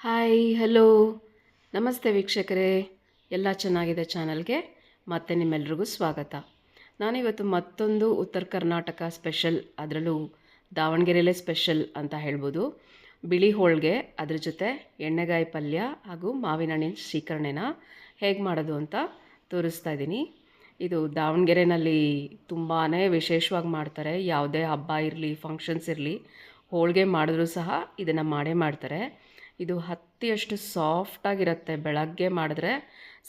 Hi hello ನಮಸ್ತೆ ವೀಕ್ಷಕರೇ, ಎಲ್ಲ ಚೆನ್ನಾಗಿದೆ ಚಾನಲ್ಗೆ ಮತ್ತೆ ನಿಮ್ಮೆಲ್ರಿಗೂ ಸ್ವಾಗತ. ನಾನಿವತ್ತು ಮತ್ತೊಂದು ಉತ್ತರ ಕರ್ನಾಟಕ ಸ್ಪೆಷಲ್, ಅದರಲ್ಲೂ ದಾವಣಗೆರೆಯಲ್ಲೇ ಸ್ಪೆಷಲ್ ಅಂತ ಹೇಳ್ಬೋದು, ಬಿಳಿ ಹೋಳಿಗೆ, ಅದ್ರ ಜೊತೆ ಎಣ್ಣೆಗಾಯಿ ಪಲ್ಯ ಹಾಗೂ ಮಾವಿನ ಹಣ್ಣಿನ ಶ್ರೀಕರಣೆನ ಹೇಗೆ ಮಾಡೋದು ಅಂತ ತೋರಿಸ್ತಾ ಇದ್ದೀನಿ. ಇದು ದಾವಣಗೆರೆಯಲ್ಲಿ ತುಂಬಾ ವಿಶೇಷವಾಗಿ ಮಾಡ್ತಾರೆ. ಯಾವುದೇ ಹಬ್ಬ ಇರಲಿ, ಫಂಕ್ಷನ್ಸ್ ಇರಲಿ, ಹೋಳಿಗೆ ಮಾಡಿದ್ರೂ ಸಹ ಇದನ್ನು ಮಾಡೇ ಮಾಡ್ತಾರೆ. ಇದು ಹತ್ತಿಯಷ್ಟು ಸಾಫ್ಟಾಗಿರುತ್ತೆ. ಬೆಳಗ್ಗೆ ಮಾಡಿದ್ರೆ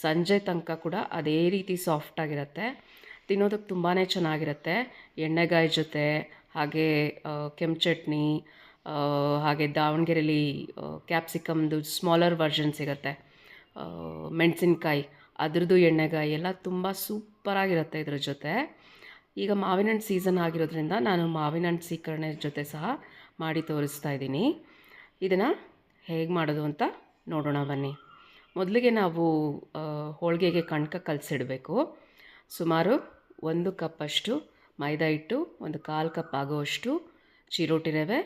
ಸಂಜೆ ತನಕ ಕೂಡ ಅದೇ ರೀತಿ ಸಾಫ್ಟಾಗಿರುತ್ತೆ. ತಿನ್ನೋದಕ್ಕೆ ತುಂಬಾ ಚೆನ್ನಾಗಿರುತ್ತೆ. ಎಣ್ಣೆಗಾಯಿ ಜೊತೆ ಹಾಗೆ ಕೆಂಪು ಚಟ್ನಿ, ಹಾಗೆ ದಾವಣಗೆರೆಯಲ್ಲಿ ಕ್ಯಾಪ್ಸಿಕಮ್ದು ಸ್ಮಾಲರ್ ವರ್ಷನ್ ಸಿಗುತ್ತೆ, ಮೆಣಸಿನ್ಕಾಯಿ ಅದ್ರದ್ದು ಎಣ್ಣೆಗಾಯಿ ಎಲ್ಲ ತುಂಬ ಸೂಪರಾಗಿರುತ್ತೆ ಇದ್ರ ಜೊತೆ. ಈಗ ಮಾವಿನ ಹಣ್ಣು ಸೀಸನ್ ಆಗಿರೋದ್ರಿಂದ ನಾನು ಮಾವಿನ ಹಣ್ಣು ಸೀಕರಣೆ ಜೊತೆ ಸಹ ಮಾಡಿ ತೋರಿಸ್ತಾ ಇದ್ದೀನಿ. ಇದನ್ನು ಹೇಗೆ ಮಾಡೋದು ಅಂತ ನೋಡೋಣ ಬನ್ನಿ. ಮೊದಲಿಗೆ ನಾವು ಹೋಳಿಗೆಗೆ ಕಣಕ ಕಲಸಿಡಬೇಕು. ಸುಮಾರು 1 ಕಪ್ಪಷ್ಟು ಮೈದಾ ಹಿಟ್ಟು, 1/4 ಕಪ್ ಆಗುವಷ್ಟು ಚಿರೋಟಿ ರವೆ,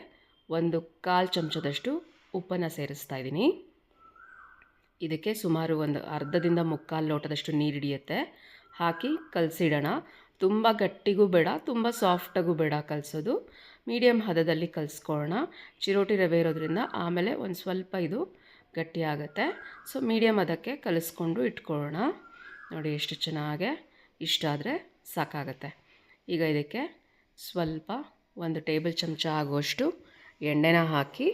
1/4 ಚಮಚದಷ್ಟು ಉಪ್ಪನ್ನು ಸೇರಿಸ್ತಾ ಇದ್ದೀನಿ. ಇದಕ್ಕೆ ಸುಮಾರು ಒಂದು ಅರ್ಧದಿಂದ 3/4 ಲೋಟದಷ್ಟು ನೀರು ಹಿಡಿಯುತ್ತೆ. ಹಾಕಿ ಕಲಸಿಡೋಣ. ತುಂಬ ಗಟ್ಟಿಗೂ ಬೇಡ, ತುಂಬ ಸಾಫ್ಟಾಗೂ ಬೇಡ ಕಲಸೋದು, ಮೀಡಿಯಮ್ ಹದದಲ್ಲಿ ಕಲಿಸ್ಕೊಳ್ಳೋಣ. ಚಿರೋಟಿ ರವೆ ಇರೋದ್ರಿಂದ ಆಮೇಲೆ ಒಂದು ಸ್ವಲ್ಪ ಇದು ಗಟ್ಟಿ ಆಗುತ್ತೆ. ಸೊ ಮೀಡಿಯಮ್ ಅದಕ್ಕೆ ಕಲಿಸ್ಕೊಂಡು ಇಟ್ಕೊಳ್ಳೋಣ. ನೋಡಿ ಎಷ್ಟು ಚೆನ್ನಾಗೆ ಇಷ್ಟ ಆದರೆ ಸಾಕಾಗತ್ತೆ. ಈಗ ಇದಕ್ಕೆ ಸ್ವಲ್ಪ 1 ಟೇಬಲ್ ಚಮಚ ಆಗುವಷ್ಟು ಎಣ್ಣೆನ ಹಾಕಿ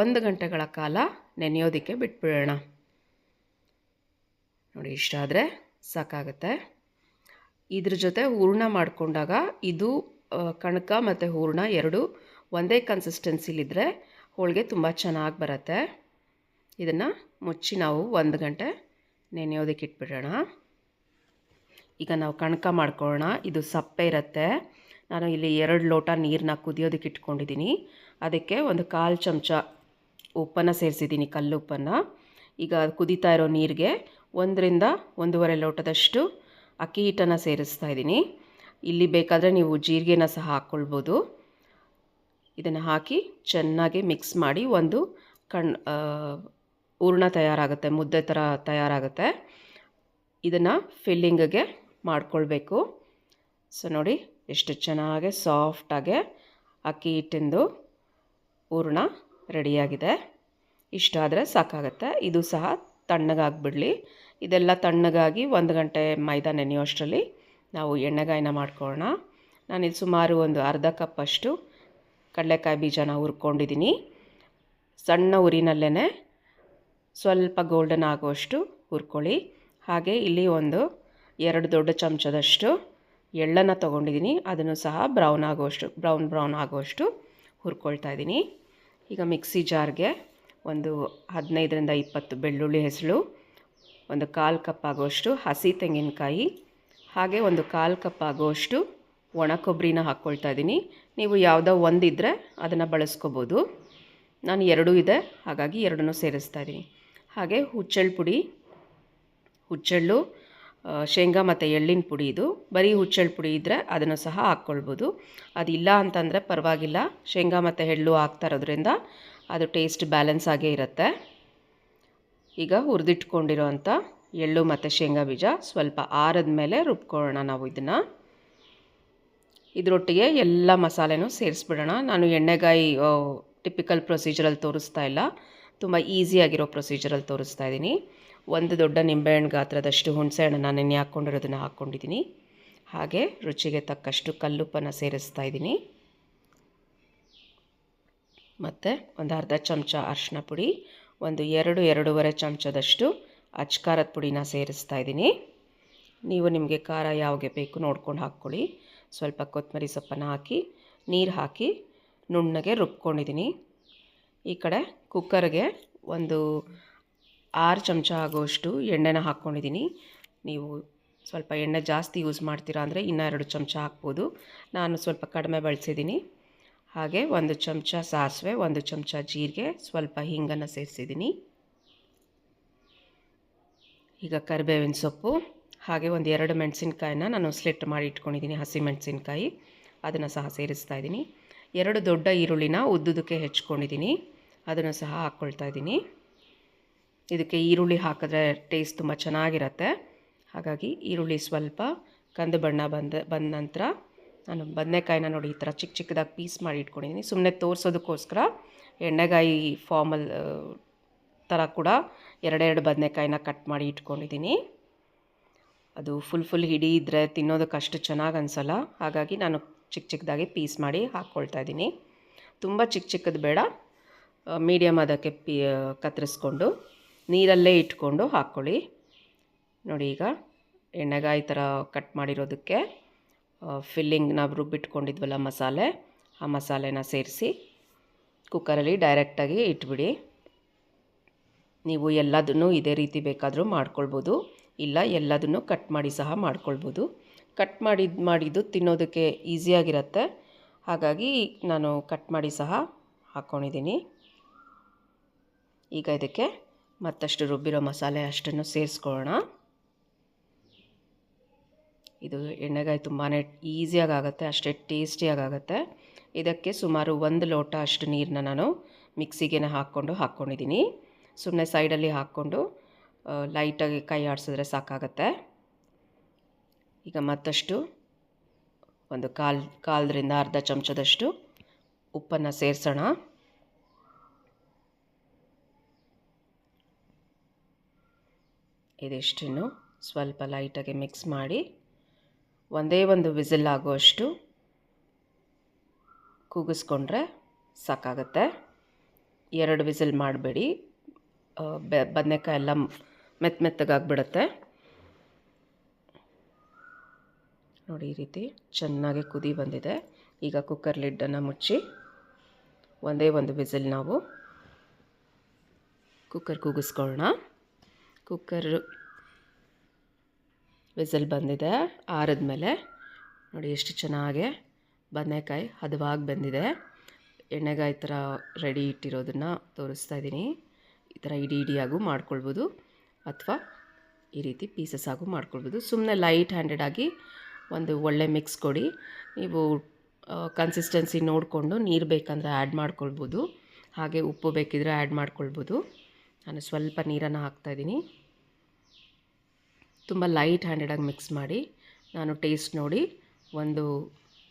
1 ಗಂಟೆಗಳ ಕಾಲ ನೆನೆಯೋದಕ್ಕೆ ಬಿಟ್ಬಿಡೋಣ. ನೋಡಿ ಇಷ್ಟ ಆದರೆ ಸಾಕಾಗುತ್ತೆ. ಇದ್ರ ಜೊತೆ ಹೂರಣ ಮಾಡಿಕೊಂಡಾಗ ಇದು ಕಣಕ ಮತ್ತು ಹೂರಣ ಎರಡು ಒಂದೇ ಕನ್ಸಿಸ್ಟೆನ್ಸಿಲಿದ್ದರೆ ಹೋಳಿಗೆ ತುಂಬ ಚೆನ್ನಾಗಿ ಬರುತ್ತೆ. ಇದನ್ನು ಮುಚ್ಚಿ ನಾವು 1 ಗಂಟೆ ನೆನೆಯೋದಕ್ಕೆ ಇಟ್ಬಿಡೋಣ. ಈಗ ನಾವು ಕಣಕ ಮಾಡ್ಕೊಳ್ಳೋಣ. ಇದು ಸಪ್ಪೆ ಇರುತ್ತೆ. ನಾನು ಇಲ್ಲಿ 2 ಲೋಟ ನೀರನ್ನ ಕುದಿಯೋದಕ್ಕೆ ಇಟ್ಕೊಂಡಿದ್ದೀನಿ. ಅದಕ್ಕೆ 1/4 ಚಮಚ ಉಪ್ಪನ್ನು ಸೇರಿಸಿದ್ದೀನಿ, ಕಲ್ಲುಪ್ಪನ್ನು. ಈಗ ಕುದೀತಾ ಇರೋ ನೀರಿಗೆ 1 ರಿಂದ 1.5 ಲೋಟದಷ್ಟು ಅಕ್ಕಿ ಹಿಟ್ಟನ್ನು ಸೇರಿಸ್ತಾ ಇದ್ದೀನಿ. ಇಲ್ಲಿ ಬೇಕಾದರೆ ನೀವು ಜೀರಿಗೆನ ಸಹ ಹಾಕ್ಕೊಳ್ಬೋದು. ಇದನ್ನು ಹಾಕಿ ಚೆನ್ನಾಗಿ ಮಿಕ್ಸ್ ಮಾಡಿ ಒಂದು ಹೂರಣ ತಯಾರಾಗುತ್ತೆ, ಮುದ್ದೆ ಥರ ತಯಾರಾಗುತ್ತೆ. ಇದನ್ನು ಫಿಲ್ಲಿಂಗಿಗೆ ಮಾಡ್ಕೊಳ್ಬೇಕು. ಸೊ ನೋಡಿ ಎಷ್ಟು ಚೆನ್ನಾಗಿ ಸಾಫ್ಟಾಗೆ ಅಕ್ಕಿ ಹಿಟ್ಟಿಂದು ಹೂರಣ ರೆಡಿಯಾಗಿದೆ. ಇಷ್ಟ ಆದರೆ ಸಾಕಾಗುತ್ತೆ. ಇದು ಸಹ ತಣ್ಣಗಾಗಿಬಿಡಲಿ. ಇದೆಲ್ಲ ತಣ್ಣಗಾಗಿ 1 ಗಂಟೆ ಮೈದಾ ನೆನೆಯೋಷ್ಟರಲ್ಲಿ ನಾವು ಎಣ್ಣೆಗಾಯಿನ ಮಾಡ್ಕೊಳ್ಳೋಣ. ನಾನಿಲ್ಲಿ ಸುಮಾರು ಒಂದು ಅರ್ಧ ಕಪ್ಪಷ್ಟು ಕಡಲೆಕಾಯಿ ಬೀಜನ ಹುರ್ಕೊಂಡಿದ್ದೀನಿ. ಸಣ್ಣ ಉರಿನಲ್ಲೇ ಸ್ವಲ್ಪ ಗೋಲ್ಡನ್ ಆಗುವಷ್ಟು ಹುರ್ಕೊಳ್ಳಿ. ಹಾಗೆ ಇಲ್ಲಿ 2 ದೊಡ್ಡ ಚಮಚದಷ್ಟು ಎಳ್ಳನ್ನು ತೊಗೊಂಡಿದ್ದೀನಿ. ಅದನ್ನು ಸಹ ಬ್ರೌನ್ ಆಗುವಷ್ಟು ಹುರ್ಕೊಳ್ತಾ ಇದ್ದೀನಿ. ಈಗ ಮಿಕ್ಸಿ ಜಾರ್ಗೆ 15 ರಿಂದ 20 ಬೆಳ್ಳುಳ್ಳಿ ಹೆಸಳು, 1/4 ಕಪ್ ಆಗುವಷ್ಟು ಹಸಿ ತೆಂಗಿನಕಾಯಿ, ಹಾಗೆ 1/4 ಕಪ್ ಆಗುವಷ್ಟು ಒಣ ಕೊಬ್ಬರಿನ ಹಾಕ್ಕೊಳ್ತಾ ಇದ್ದೀನಿ. ನೀವು ಯಾವುದೋ ಒಂದಿದ್ದರೆ ಅದನ್ನು ಬಳಸ್ಕೋಬೋದು. ನಾನು 2 ಇದೆ, ಹಾಗಾಗಿ 2 ಸೇರಿಸ್ತಾ ಇದ್ದೀನಿ. ಹಾಗೆ ಹುಚ್ಚೆಳ್ಳು, ಶೇಂಗಾ ಮತ್ತು ಎಳ್ಳಿನ ಪುಡಿ. ಇದು ಬರೀ ಹುಚ್ಚೆಳ್ಳು ಪುಡಿ ಇದ್ದರೆ ಅದನ್ನು ಸಹ ಹಾಕ್ಕೊಳ್ಬೋದು. ಅದಿಲ್ಲ ಅಂತಂದರೆ ಪರವಾಗಿಲ್ಲ, ಶೇಂಗಾ ಮತ್ತು ಎಳ್ಳು ಹಾಕ್ತಾ ಇರೋದ್ರಿಂದ ಅದು ಟೇಸ್ಟ್ ಬ್ಯಾಲೆನ್ಸ್ ಆಗೇ ಇರುತ್ತೆ. ಈಗ ಹುರಿದಿಟ್ಕೊಂಡಿರೋ ಅಂಥ ಎಳ್ಳು ಮತ್ತು ಶೇಂಗಾ ಬೀಜ ಸ್ವಲ್ಪ ಆರಿದ ಮೇಲೆ ರುಬ್ಕೊಳ್ಳೋಣ ನಾವು ಇದನ್ನು. ಇದರೊಟ್ಟಿಗೆ ಎಲ್ಲ ಮಸಾಲೆನೂ ಸೇರಿಸ್ಬಿಡೋಣ. ನಾನು ಎಣ್ಣೆಗಾಯಿ ಟಿಪಿಕಲ್ ಪ್ರೊಸೀಜರಲ್ಲಿ ತೋರಿಸ್ತಾ ಇಲ್ಲ, ತುಂಬ ಈಸಿಯಾಗಿರೋ ಪ್ರೊಸೀಜರಲ್ಲಿ ತೋರಿಸ್ತಾ ಇದ್ದೀನಿ. 1 ದೊಡ್ಡ ನಿಂಬೆಹಣ್ಣು ಗಾತ್ರದಷ್ಟು ಹುಣಸೆ ಹಣ್ಣನ್ನು ನೆನೆ ಹಾಕ್ಕೊಂಡಿರೋದನ್ನು ಹಾಕ್ಕೊಂಡಿದ್ದೀನಿ. ಹಾಗೆ ರುಚಿಗೆ ತಕ್ಕಷ್ಟು ಕಲ್ಲುಪ್ಪನ್ನು ಸೇರಿಸ್ತಾ ಇದ್ದೀನಿ. ಮತ್ತು ಒಂದು ಅರ್ಧ ಚಮಚ ಅರಿಶಿನ ಪುಡಿ, 2-2.5 ಚಮಚದಷ್ಟು ಅಚ್ಕಾರದ ಪುಡಿನ ಸೇರಿಸ್ತಾ ಇದ್ದೀನಿ. ನೀವು ನಿಮಗೆ ಖಾರ ಯಾವಾಗೆ ಬೇಕು ನೋಡ್ಕೊಂಡು ಹಾಕ್ಕೊಳ್ಳಿ. ಸ್ವಲ್ಪ ಕೊತ್ತಂಬರಿ ಸೊಪ್ಪನ್ನು ಹಾಕಿ ನೀರು ಹಾಕಿ ನುಣ್ಣಗೆ ರುಬ್ಕೊಂಡಿದ್ದೀನಿ. ಈ ಕಡೆ ಕುಕ್ಕರ್ಗೆ 6 ಚಮಚ ಆಗುವಷ್ಟು ಎಣ್ಣೆನ ಹಾಕ್ಕೊಂಡಿದ್ದೀನಿ. ನೀವು ಸ್ವಲ್ಪ ಎಣ್ಣೆ ಜಾಸ್ತಿ ಯೂಸ್ ಮಾಡ್ತೀರಾ ಅಂದರೆ ಇನ್ನೂ 2 ಚಮಚ ಹಾಕ್ಬೋದು. ನಾನು ಸ್ವಲ್ಪ ಕಡಿಮೆ ಬಳಸಿದ್ದೀನಿ. ಹಾಗೆ 1 ಚಮಚ ಸಾಸಿವೆ, 1 ಚಮಚ ಜೀರಿಗೆ, ಸ್ವಲ್ಪ ಹಿಂಗನ್ನು ಸೇರಿಸಿದ್ದೀನಿ. ಈಗ ಕರಿಬೇವಿನ ಸೊಪ್ಪು, ಹಾಗೆ 2 ಮೆಣಸಿನ್ಕಾಯಿನ ನಾನು ಸ್ಲಿಟ್ ಮಾಡಿ ಇಟ್ಕೊಂಡಿದ್ದೀನಿ, ಹಸಿ ಮೆಣಸಿನ್ಕಾಯಿ, ಅದನ್ನು ಸಹ ಸೇರಿಸ್ತಾ ಇದ್ದೀನಿ. 2 ದೊಡ್ಡ ಈರುಳ್ಳಿನ ಉದ್ದುದಕ್ಕೆ ಹೆಚ್ಕೊಂಡಿದ್ದೀನಿ. ಅದನ್ನು ಸಹ ಹಾಕ್ಕೊಳ್ತಾ ಇದ್ದೀನಿ. ಇದಕ್ಕೆ ಈರುಳ್ಳಿ ಹಾಕಿದ್ರೆ ಟೇಸ್ಟ್ ತುಂಬ ಚೆನ್ನಾಗಿರುತ್ತೆ. ಹಾಗಾಗಿ ಈರುಳ್ಳಿ ಸ್ವಲ್ಪ ಕಂದು ಬಣ್ಣ ಬಂದ ನಂತರ ನಾನು ಬದನೆಕಾಯಿನ ನೋಡಿ ಈ ಥರ ಚಿಕ್ಕ ಚಿಕ್ಕದಾಗಿ ಪೀಸ್ ಮಾಡಿ ಇಟ್ಕೊಂಡಿದ್ದೀನಿ. ಸುಮ್ಮನೆ ತೋರಿಸೋದಕ್ಕೋಸ್ಕರ ಎಣ್ಣೆಗಾಯಿ ಫಾರ್ಮಲ್ ಥರ ಕೂಡ ಎರಡೆರಡು ಬದನೆಕಾಯಿನ ಕಟ್ ಮಾಡಿ ಇಟ್ಕೊಂಡಿದ್ದೀನಿ. ಅದು ಫುಲ್ ಹಿಡಿ ಇದ್ದರೆ ತಿನ್ನೋದಕ್ಕೆ ಅಷ್ಟು ಚೆನ್ನಾಗಿ ಅನಿಸಲ್ಲ. ಹಾಗಾಗಿ ನಾನು ಚಿಕ್ಕ ಚಿಕ್ಕದಾಗಿ ಪೀಸ್ ಮಾಡಿ ಹಾಕ್ಕೊಳ್ತಾ ಇದ್ದೀನಿ. ತುಂಬ ಚಿಕ್ಕದು ಬೇಡ, ಮೀಡಿಯಮ್ ಅದಕ್ಕೆ ಕತ್ತರಿಸ್ಕೊಂಡು ನೀರಲ್ಲೇ ಇಟ್ಕೊಂಡು ಹಾಕ್ಕೊಳ್ಳಿ. ನೋಡಿ ಈಗ ಎಣ್ಣೆಗಾಯಿ ಥರ ಕಟ್ ಮಾಡಿರೋದಕ್ಕೆ ಫಿಲ್ಲಿಂಗ್ ನಾವು ರುಬ್ಬಿಟ್ಕೊಂಡಿದ್ವಲ್ಲ ಮಸಾಲೆ, ಆ ಮಸಾಲೆನ ಸೇರಿಸಿ ಕುಕ್ಕರಲ್ಲಿ ಡೈರೆಕ್ಟಾಗಿ ಇಟ್ಬಿಡಿ. ನೀವು ಎಲ್ಲದನ್ನು ಇದೇ ರೀತಿ ಬೇಕಾದರೂ ಮಾಡ್ಕೊಳ್ಬೋದು, ಇಲ್ಲ ಎಲ್ಲದನ್ನು ಕಟ್ ಮಾಡಿ ಸಹ ಮಾಡ್ಕೊಳ್ಬೋದು. ಕಟ್ ಮಾಡಿದ್ದು ತಿನ್ನೋದಕ್ಕೆ ಈಸಿಯಾಗಿರುತ್ತೆ. ಹಾಗಾಗಿ ನಾನು ಕಟ್ ಮಾಡಿ ಸಹ ಹಾಕ್ಕೊಂಡಿದ್ದೀನಿ. ಈಗ ಇದಕ್ಕೆ ಮತ್ತಷ್ಟು ರುಬ್ಬಿರೋ ಮಸಾಲೆ ಅಷ್ಟನ್ನು ಸೇರಿಸ್ಕೊಳ್ಳೋಣ. ಇದು ಎಣ್ಣೆಗಾಯಿ ತುಂಬಾ ಈಸಿಯಾಗಿ ಆಗುತ್ತೆ, ಅಷ್ಟೇ ಟೇಸ್ಟಿಯಾಗುತ್ತೆ. ಇದಕ್ಕೆ ಸುಮಾರು 1 ಲೋಟ ಅಷ್ಟು ನೀರನ್ನ ನಾನು ಮಿಕ್ಸಿಗೆ ಹಾಕ್ಕೊಂಡಿದ್ದೀನಿ. ಸುಮ್ಮನೆ ಸೈಡಲ್ಲಿ ಹಾಕ್ಕೊಂಡು ಲೈಟಾಗಿ ಕೈ ಆಡಿಸಿದ್ರೆ ಸಾಕಾಗತ್ತೆ. ಈಗ ಮತ್ತಷ್ಟು ಒಂದು ಕಾಲರಿಂದ ಅರ್ಧ ಚಮಚದಷ್ಟು ಉಪ್ಪನ್ನು ಸೇರಿಸೋಣ. ಇದಿಷ್ಟನ್ನು ಸ್ವಲ್ಪ ಲೈಟಾಗಿ ಮಿಕ್ಸ್ ಮಾಡಿ ಒಂದೇ ಒಂದು ವಿಸಿಲ್ ಆಗುವಷ್ಟು ಕೂಗಿಸ್ಕೊಂಡ್ರೆ ಸಾಕಾಗತ್ತೆ. 2 ವಿಸಿಲ್ ಮಾಡಬೇಡಿ, ಬದನೆಕಾಯಿ ಎಲ್ಲ ಮೆತ್ತಗಾಗ್ಬಿಡುತ್ತೆ. ನೋಡಿ ಈ ರೀತಿ ಚೆನ್ನಾಗಿ ಕುದಿ ಬಂದಿದೆ. ಈಗ ಕುಕ್ಕರ್ ಲಿಡ್ಡನ್ನು ಮುಚ್ಚಿ ಒಂದೇ ಒಂದು ವಿಸಿಲ್ ನಾವು ಕೂಗಿಸ್ಕೊಳ್ಳೋಣ. ಕುಕ್ಕರ್ ವಿಸಿಲ್ ಬಂದಿದೆ. ಆರಿದ್ಮೇಲೆ ನೋಡಿ ಎಷ್ಟು ಚೆನ್ನಾಗಿ ಬದನೆಕಾಯಿ ಹದವಾಗಿ ಬಂದಿದೆ. ಎಣ್ಣೆಗಾಯಿ ಥರ ರೆಡಿ ಇಟ್ಟಿರೋದನ್ನು ತೋರಿಸ್ತಾ ಇದ್ದೀನಿ. ಈ ಥರ ಇಡಿಯಾಗೂ ಮಾಡ್ಕೊಳ್ಬೋದು ಅಥವಾ ಈ ರೀತಿ ಪೀಸಸ್ ಆಗು ಮಾಡ್ಕೊಳ್ಬೋದು. ಸುಮ್ಮನೆ ಲೈಟ್ ಹ್ಯಾಂಡೆಡಾಗಿ ಒಂದು ಒಳ್ಳೆ ಮಿಕ್ಸ್ ಕೊಡಿ. ನೀವು ಕನ್ಸಿಸ್ಟೆನ್ಸಿ ನೋಡಿಕೊಂಡು ನೀರು ಬೇಕಂದರೆ ಆ್ಯಡ್ ಮಾಡ್ಕೊಳ್ಬೋದು, ಹಾಗೆ ಉಪ್ಪು ಬೇಕಿದ್ರೆ ಆ್ಯಡ್ ಮಾಡ್ಕೊಳ್ಬೋದು. ನಾನು ಸ್ವಲ್ಪ ನೀರನ್ನು ಹಾಕ್ತಾಯಿದ್ದೀನಿ. ತುಂಬ ಲೈಟ್ ಹ್ಯಾಂಡೆಡಾಗಿ ಮಿಕ್ಸ್ ಮಾಡಿ ನಾನು ಟೇಸ್ಟ್ ನೋಡಿ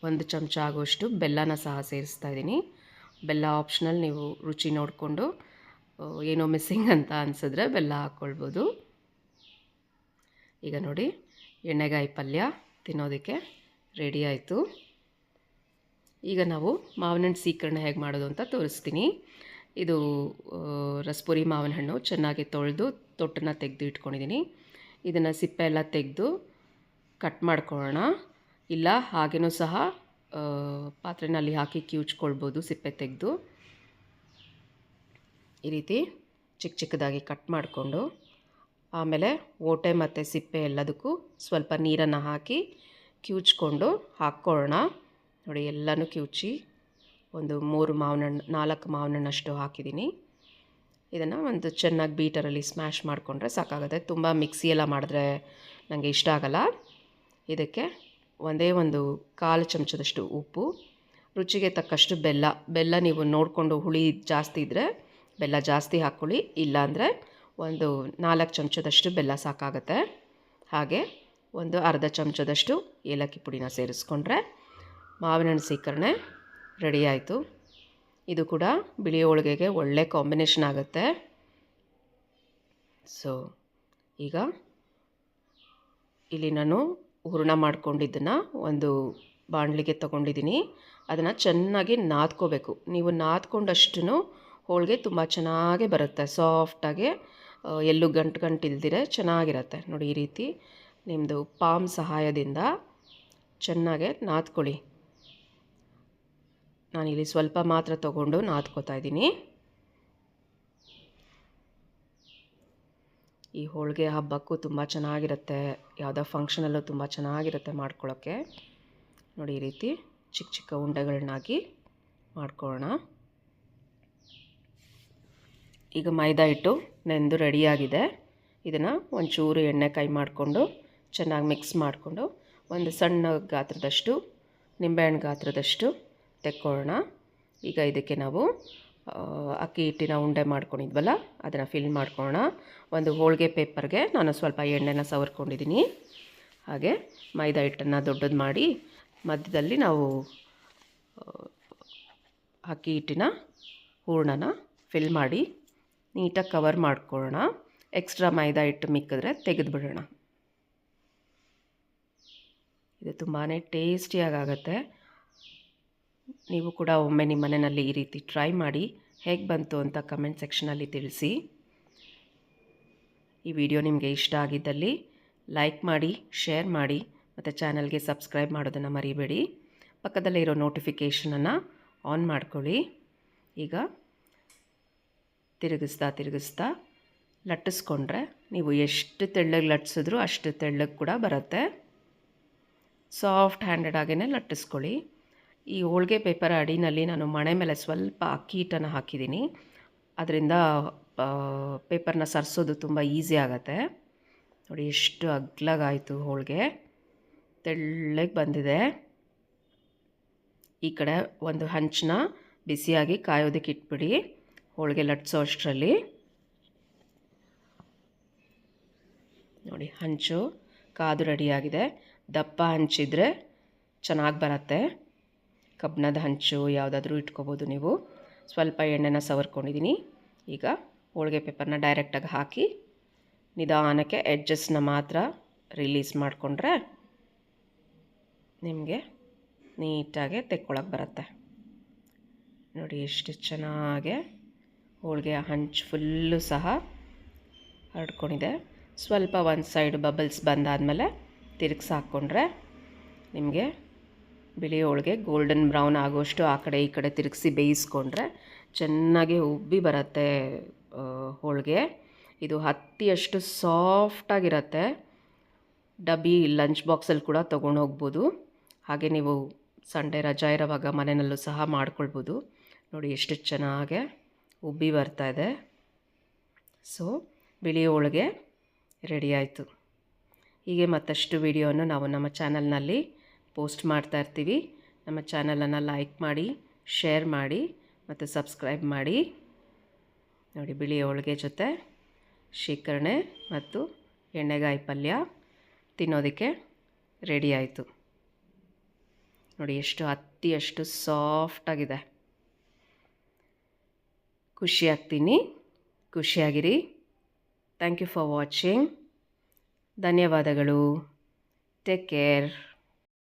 ಒಂದು ಚಮಚ ಆಗೋಷ್ಟು ಬೆಲ್ಲನ ಸಹ ಸೇರಿಸ್ತಾ ಇದ್ದೀನಿ. ಬೆಲ್ಲ ಆಪ್ಷನಲ್, ನೀವು ರುಚಿ ನೋಡಿಕೊಂಡು ಏನೋ ಮಿಸ್ಸಿಂಗ್ ಅಂತ ಅನಿಸಿದ್ರೆ ಬೆಲ್ಲ ಹಾಕ್ಕೊಳ್ಬೋದು. ಈಗ ನೋಡಿ ಎಣ್ಣೆಗಾಯಿ ಪಲ್ಯ ತಿನ್ನೋದಕ್ಕೆ ರೆಡಿ ಆಯಿತು. ಈಗ ನಾವು ಮಾವಿನ ಹಣ್ಣು ಸೀಕರಣೆ ಹೇಗೆ ಮಾಡೋದು ಅಂತ ತೋರಿಸ್ತೀನಿ. ಇದು ರಸಪುರಿ ಮಾವಿನ ಹಣ್ಣು ಚೆನ್ನಾಗಿ ತೊಳೆದು ತೊಟ್ಟನ್ನು ತೆಗೆದು ಇಟ್ಕೊಂಡಿದ್ದೀನಿ. ಇದನ್ನು ಸಿಪ್ಪೆ ಎಲ್ಲ ತೆಗೆದು ಕಟ್ ಮಾಡ್ಕೊಳ್ಳೋಣ, ಇಲ್ಲ ಹಾಗೇನೂ ಸಹ ಪಾತ್ರೆನಲ್ಲಿ ಹಾಕಿ ಕಿವುಚ್ಕೊಳ್ಬೋದು. ಸಿಪ್ಪೆ ತೆಗೆದು ಈ ರೀತಿ ಚಿಕ್ಕದಾಗಿ ಕಟ್ ಮಾಡಿಕೊಂಡು ಆಮೇಲೆ ಓಟೆ ಮತ್ತು ಸಿಪ್ಪೆ ಎಲ್ಲದಕ್ಕೂ ಸ್ವಲ್ಪ ನೀರನ್ನು ಹಾಕಿ ಕಿವುಚ್ಕೊಂಡು ಹಾಕ್ಕೊಳ್ಳೋಣ. ನೋಡಿ ಎಲ್ಲನೂ ಕಿವುಚಿ ಒಂದು 4 ಮಾವಿನ ಹಣ್ಣಷ್ಟು ಹಾಕಿದ್ದೀನಿ. ಇದನ್ನು ಒಂದು ಚೆನ್ನಾಗಿ ಬೀಟರಲ್ಲಿ ಸ್ಮ್ಯಾಶ್ ಮಾಡಿಕೊಂಡ್ರೆ ಸಾಕಾಗುತ್ತೆ. ತುಂಬ ಮಿಕ್ಸಿಯೆಲ್ಲ ಮಾಡಿದ್ರೆ ನನಗೆ ಇಷ್ಟ ಆಗಲ್ಲ. ಇದಕ್ಕೆ ಒಂದೇ ಒಂದು 1/4 ಚಮಚದಷ್ಟು ಉಪ್ಪು, ರುಚಿಗೆ ತಕ್ಕಷ್ಟು ಬೆಲ್ಲ ನೀವು ನೋಡಿಕೊಂಡು ಹುಳಿ ಜಾಸ್ತಿ ಇದ್ದರೆ ಬೆಲ್ಲ ಜಾಸ್ತಿ ಹಾಕ್ಕೊಳ್ಳಿ, ಇಲ್ಲಾಂದರೆ ಒಂದು 4 ಚಮಚದಷ್ಟು ಬೆಲ್ಲ ಸಾಕಾಗುತ್ತೆ. ಹಾಗೆ ಒಂದು ಅರ್ಧ ಚಮಚದಷ್ಟು ಏಲಕ್ಕಿ ಪುಡಿನ ಸೇರಿಸ್ಕೊಂಡ್ರೆ ಮಾವಿನ ಹಣ್ಣು ಸೀಕರಣೆ ರೆಡಿ ಆಯಿತು. ಇದು ಕೂಡ ಬಿಳಿ ಹೋಳಿಗೆಗೆ ಒಳ್ಳೆ ಕಾಂಬಿನೇಷನ್ ಆಗುತ್ತೆ. ಸೊ ಈಗ ಇಲ್ಲಿ ನಾನು ಹೂರಣ ಮಾಡ್ಕೊಂಡಿದ್ದನ್ನು ಒಂದು ಬಾಣಲಿಗೆ ತೊಗೊಂಡಿದ್ದೀನಿ. ಅದನ್ನು ಚೆನ್ನಾಗಿ ನಾದ್ಕೋಬೇಕು. ನೀವು ನಾದ್ಕೊಂಡಷ್ಟು ಹೋಳಿಗೆ ತುಂಬ ಚೆನ್ನಾಗಿ ಬರುತ್ತೆ, ಸಾಫ್ಟಾಗಿ, ಎಲ್ಲೂ ಗಂಟು ಇಲ್ದಿರೆ ಚೆನ್ನಾಗಿರುತ್ತೆ. ನೋಡಿ ಈ ರೀತಿ ನಿಮ್ಮದು ಪಾಮ್ ಸಹಾಯದಿಂದ ಚೆನ್ನಾಗೆ ನಾದ್ಕೊಳ್ಳಿ. ನಾನಿಲ್ಲಿ ಸ್ವಲ್ಪ ಮಾತ್ರ ತೊಗೊಂಡು ನಾದ್ಕೋತಾ ಇದ್ದೀನಿ. ಈ ಹೋಳಿಗೆ ಹಬ್ಬಕ್ಕೂ ತುಂಬ ಚೆನ್ನಾಗಿರುತ್ತೆ, ಯಾವುದೋ ಫಂಕ್ಷನಲ್ಲೂ ತುಂಬ ಚೆನ್ನಾಗಿರುತ್ತೆ ಮಾಡ್ಕೊಳ್ಳೋಕ್ಕೆ. ನೋಡಿ ಈ ರೀತಿ ಚಿಕ್ಕ ಉಂಡೆಗಳನ್ನಾಗಿ ಮಾಡ್ಕೊಳ್ಳೋಣ. ಈಗ ಮೈದಾ ಹಿಟ್ಟು ನೆಂದು ರೆಡಿಯಾಗಿದೆ. ಇದನ್ನು ಒಂಚೂರು ಎಣ್ಣೆ ಕೈ ಮಾಡಿಕೊಂಡು ಚೆನ್ನಾಗಿ ಮಿಕ್ಸ್ ಮಾಡಿಕೊಂಡು ಒಂದು ಸಣ್ಣ ಗಾತ್ರದಷ್ಟು ನಿಂಬೆಹಣ್ಣು ಗಾತ್ರದಷ್ಟು ತೆಕ್ಕೊಳ್ಳೋಣ. ಈಗ ಇದಕ್ಕೆ ನಾವು ಅಕ್ಕಿ ಹಿಟ್ಟಿನ ಉಂಡೆ ಮಾಡ್ಕೊಂಡಿದ್ವಲ್ಲ ಅದನ್ನು ಫಿಲ್ ಮಾಡ್ಕೊಳ್ಳೋಣ. ಒಂದು ಹೋಳಿಗೆ ಪೇಪರ್ಗೆ ನಾನು ಸ್ವಲ್ಪ ಎಣ್ಣೆನ ಸವರ್ಕೊಂಡಿದ್ದೀನಿ. ಹಾಗೆ ಮೈದಾ ಹಿಟ್ಟನ್ನು ದೊಡ್ಡದು ಮಾಡಿ ಮಧ್ಯದಲ್ಲಿ ನಾವು ಅಕ್ಕಿ ಹಿಟ್ಟಿನ ಹೂರಣನ ಫಿಲ್ ಮಾಡಿ ನೀಟಾಗಿ ಕವರ್ ಮಾಡ್ಕೊಳ್ಳೋಣ. ಎಕ್ಸ್ಟ್ರಾ ಮೈದಾ ಹಿಟ್ಟು ಮಿಕ್ಕಿದ್ರೆ ತೆಗೆದುಬಿಡೋಣ. ಇದು ತುಂಬಾ ಟೇಸ್ಟಿಯಾಗುತ್ತೆ. ನೀವು ಕೂಡ ಒಮ್ಮೆ ನಿಮ್ಮ ಮನೆಯಲ್ಲಿ ಈ ರೀತಿ ಟ್ರೈ ಮಾಡಿ ಹೇಗೆ ಬಂತು ಅಂತ ಕಮೆಂಟ್ ಸೆಕ್ಷನಲ್ಲಿ ತಿಳಿಸಿ. ಈ ವಿಡಿಯೋ ನಿಮಗೆ ಇಷ್ಟ ಆಗಿದ್ದಲ್ಲಿ ಲೈಕ್ ಮಾಡಿ, ಶೇರ್ ಮಾಡಿ ಮತ್ತು ಚಾನಲ್ಗೆ ಸಬ್ಸ್ಕ್ರೈಬ್ ಮಾಡೋದನ್ನು ಮರಿಬೇಡಿ. ಪಕ್ಕದಲ್ಲೇ ಇರೋ ನೋಟಿಫಿಕೇಷನನ್ನು ಆನ್ ಮಾಡ್ಕೊಳ್ಳಿ. ಈಗ ತಿರುಗಿಸ್ತಾ ಲಟ್ಟಿಸ್ಕೊಂಡ್ರೆ ನೀವು ಎಷ್ಟು ತೆಳ್ಳಗೆ ಲಟ್ಟಿಸಿದ್ರೂ ಅಷ್ಟು ತೆಳ್ಳಗೆ ಕೂಡ ಬರುತ್ತೆ. ಸಾಫ್ಟ್ ಹ್ಯಾಂಡೆಡ್ ಆಗೇ ಲಟ್ಟಿಸ್ಕೊಳ್ಳಿ. ಈ ಹೋಳಿಗೆ ಪೇಪರ್ ಅಡಿನಲ್ಲಿ ನಾನು ಮಣೆ ಮೇಲೆ ಸ್ವಲ್ಪ ಅಕ್ಕಿ ಹಿಟ್ಟನ್ನು ಹಾಕಿದ್ದೀನಿ. ಅದರಿಂದ ಪೇಪರ್ನ ಸರಿಸೋದು ತುಂಬ ಈಸಿ ಆಗುತ್ತೆ. ನೋಡಿ ಎಷ್ಟು ಅಗ್ಲಗಾಯಿತು, ಹೋಳಿಗೆ ತೆಳ್ಳಗೆ ಬಂದಿದೆ. ಈ ಕಡೆ ಒಂದು ಹಂಚನ್ನ ಬಿಸಿಯಾಗಿ ಕಾಯೋದಕ್ಕೆ ಇಟ್ಬಿಡಿ. ಹೋಳಿಗೆ ಲಟ್ಟಿಸೋ ಅಷ್ಟರಲ್ಲಿ ನೋಡಿ ಹಂಚು ಕಾದು ರೆಡಿಯಾಗಿದೆ. ದಪ್ಪ ಹಂಚಿದ್ರೆ ಚೆನ್ನಾಗಿ ಬರುತ್ತೆ. ಕಬ್ಬಿಣದ ಹಂಚು ಯಾವುದಾದ್ರೂ ಇಟ್ಕೋಬೋದು ನೀವು. ಸ್ವಲ್ಪ ಎಣ್ಣೆನ ಸವರ್ಕೊಂಡಿದ್ದೀನಿ. ಈಗ ಹೋಳಿಗೆ ಪೇಪರ್ನ ಡೈರೆಕ್ಟಾಗಿ ಹಾಕಿ ನಿಧಾನಕ್ಕೆ ಎಡ್ಜಸ್ನ ಮಾತ್ರ ರಿಲೀಸ್ ಮಾಡಿಕೊಂಡ್ರೆ ನಿಮಗೆ ನೀಟಾಗಿ ತೆಕ್ಕೊಳಕ್ಕೆ ಬರುತ್ತೆ. ನೋಡಿ ಎಷ್ಟು ಚೆನ್ನಾಗೆ ಹೋಳಿಗೆ ಹಂಚು ಫುಲ್ಲು ಸಹ ಹರಡ್ಕೊಂಡಿದೆ. ಸ್ವಲ್ಪ ಒಂದು ಸೈಡ್ ಬಬಲ್ಸ್ ಬಂದಾದಮೇಲೆ ತಿರುಗಿಸಿ ಹಾಕ್ಕೊಂಡ್ರೆ ನಿಮಗೆ ಬಿಳಿ ಹೋಳಿಗೆ ಗೋಲ್ಡನ್ ಬ್ರೌನ್ ಆಗೋಷ್ಟು ಆ ಕಡೆ ಈ ಕಡೆ ತಿರುಗಿಸಿ ಬೇಯಿಸ್ಕೊಂಡ್ರೆ ಚೆನ್ನಾಗಿ ಉಬ್ಬಿ ಬರುತ್ತೆ ಹೋಳಿಗೆ. ಇದು ಹತ್ತಿಯಷ್ಟು ಸಾಫ್ಟಾಗಿರುತ್ತೆ. ಡಬ್ಬಿ ಲಂಚ್ ಬಾಕ್ಸಲ್ಲಿ ಕೂಡ ತೊಗೊಂಡೋಗ್ಬೋದು. ಹಾಗೆ ನೀವು ಸಂಡೇ ರಜಾ ಇರೋವಾಗ ಮನೆಯಲ್ಲೂ ಸಹ ಮಾಡ್ಕೊಳ್ಬೋದು. ನೋಡಿ ಎಷ್ಟು ಚೆನ್ನಾಗೆ ಉಬ್ಬಿ ಬರ್ತಾಯಿದೆ. ಸೊ ಬಿಳಿ ಹೋಳಿಗೆ ರೆಡಿ ಆಯಿತು. ಹೀಗೆ ಮತ್ತಷ್ಟು ವಿಡಿಯೋವನ್ನು ನಾವು ನಮ್ಮ ಚಾನಲ್ನಲ್ಲಿ ಪೋಸ್ಟ್ ಮಾಡ್ತಾ ಇರ್ತೀವಿ. ನಮ್ಮ ಚಾನಲನ್ನು ಲೈಕ್ ಮಾಡಿ, ಶೇರ್ ಮಾಡಿ ಮತ್ತು ಸಬ್ಸ್ಕ್ರೈಬ್ ಮಾಡಿ. ನೋಡಿ ಬಿಳಿ ಹೋಳಿಗೆ ಜೊತೆ ಶೀಕರಣೆ ಮತ್ತು ಎಣ್ಣೆಗಾಯಿ ಪಲ್ಯ ತಿನ್ನೋದಕ್ಕೆ ರೆಡಿ ಆಯಿತು. ನೋಡಿ ಎಷ್ಟು ಹತ್ತಿಯಷ್ಟು ಸಾಫ್ಟಾಗಿದೆ. ಖುಷಿಯಾಗಿರಿ. Thank you for watching. ಧನ್ಯವಾದಗಳು. Take care.